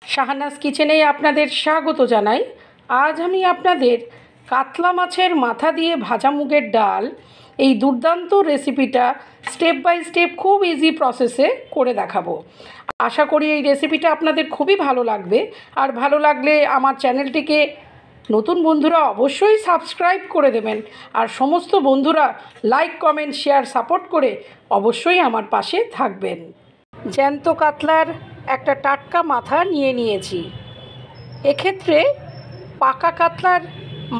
শাহানাজ কিচেনে আপনাদের স্বাগত জানাই। আজ আমি আপনাদের কাতলা মাছের মাথা দিয়ে ভাজা মুগের ডাল এই দুর্দান্ত রেসিপিটা স্টেপ বাই স্টেপ খুব ইজি প্রসেসে করে দেখাবো। আশা করি এই রেসিপিটা আপনাদের খুবই ভালো লাগবে। আর ভালো লাগলে আমার চ্যানেলটিকে নতুন বন্ধুরা অবশ্যই সাবস্ক্রাইব করে দেবেন, আর সমস্ত বন্ধুরা লাইক, কমেন্ট, শেয়ার, সাপোর্ট করে অবশ্যই আমার পাশে থাকবেন। জ্যান্ত কাতলার একটা টাটকা মাথা নিয়ে নিয়েছি। এক্ষেত্রে পাকা কাতলার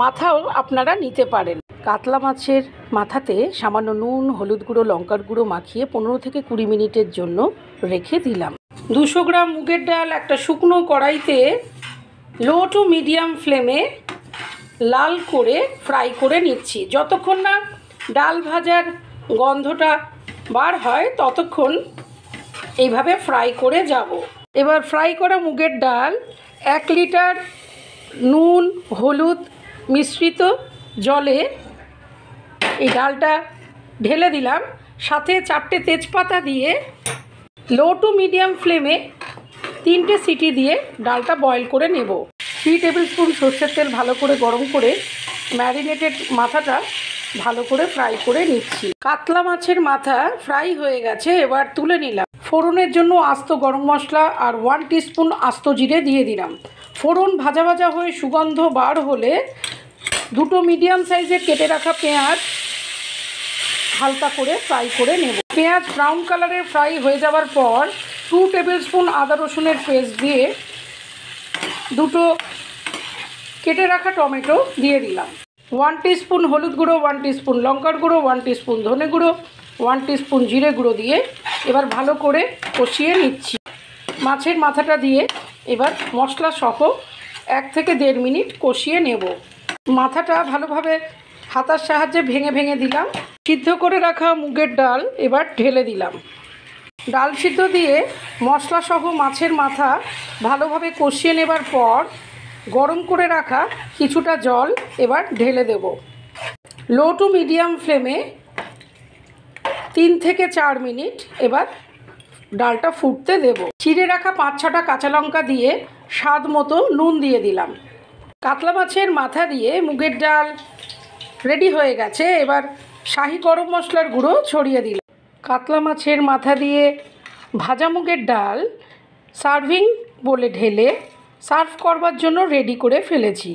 মাথাও আপনারা নিতে পারেন। কাতলা মাছের মাথাতে সামান্য নুন, হলুদ গুঁড়ো, লঙ্কার গুঁড়ো মাখিয়ে 15 থেকে 20 মিনিটের জন্য রেখে দিলাম। 200 গ্রাম মুগের ডাল একটা শুকনো কড়াইতে লো টু মিডিয়াম ফ্লেমে লাল করে ফ্রাই করে নিচ্ছি। যতক্ষণ না ডাল ভাজার গন্ধটা বার হয় ততক্ষণ এইভাবে ফ্রাই করে যাব। এবার ফ্রাই করা মুগের ডাল 1 লিটার নুন, হলুদ মিশ্রিত জলে এই ডালটা ঢেলে দিলাম। সাথে 4টে তেজপাতা দিয়ে লো টু মিডিয়াম ফ্লেমে 3টে সিটি দিয়ে ডালটা বয়েল করে নেব। 3 টেবিল স্পুন সর্ষের তেল ভালো করে গরম করে ম্যারিনেটেড মাথাটা ভালো করে ফ্রাই করে নিচ্ছি। কাতলা মাছের মাথা ফ্রাই হয়ে গেছে, এবার তুলে নিলাম। ফোড়নের জন্য আস্ত গরম মশলা আর 1 টিস্পুন আস্ত জিরে দিয়ে দিলাম। ফোড়ন ভাজা ভাজা হয়ে সুগন্ধ বার হলে 2টো মিডিয়াম সাইজের কেটে রাখা পেঁয়াজ হালকা করে ফ্রাই করে নেব। পেঁয়াজ ব্রাউন কালারের ফ্রাই হয়ে যাওয়ার পর 2 টেবিল স্পুন আদা রসুনের পেস্ট দিয়ে 2টো কেটে রাখা টমেটো দিয়ে দিলাম। 1 টিস্পুন হলুদ গুঁড়ো, 1 টিস্পুন লঙ্কার গুঁড়ো, 1 টিস্পুন ধনে গুঁড়ো, 1 টিস্পুন জিরে গুঁড়ো দিয়ে এবার ভালো করে কষিয়ে নিচ্ছি। মাছের মাথাটা দিয়ে এবার মশলা সহ 1 থেকে 1.5 মিনিট কষিয়ে নেব। মাথাটা ভালোভাবে হাতার সাহায্যে ভেঙে ভেঙে দিলাম। সিদ্ধ করে রাখা মুগের ডাল এবার ঢেলে দিলাম। ডাল সিদ্ধ দিয়ে মশলা সহ মাছের মাথা ভালোভাবে কষিয়ে নেবার পর গরম করে রাখা কিছুটা জল এবার ঢেলে দেব। লো টু মিডিয়াম ফ্লেমে 3 থেকে 4 মিনিট এবার ডালটা ফুটতে দেব। চিড়ে রাখা 5-6টা কাঁচা লঙ্কা দিয়ে স্বাদ মতো নুন দিয়ে দিলাম। কাতলা মাছের মাথা দিয়ে মুগের ডাল রেডি হয়ে গেছে। এবার শাহি গরম মশলার গুঁড়ো ছড়িয়ে দিলাম। কাতলা মাছের মাথা দিয়ে ভাজা মুগের ডাল সার্ভিং বলে ঢেলে সার্ভ করবার জন্য রেডি করে ফেলেছি।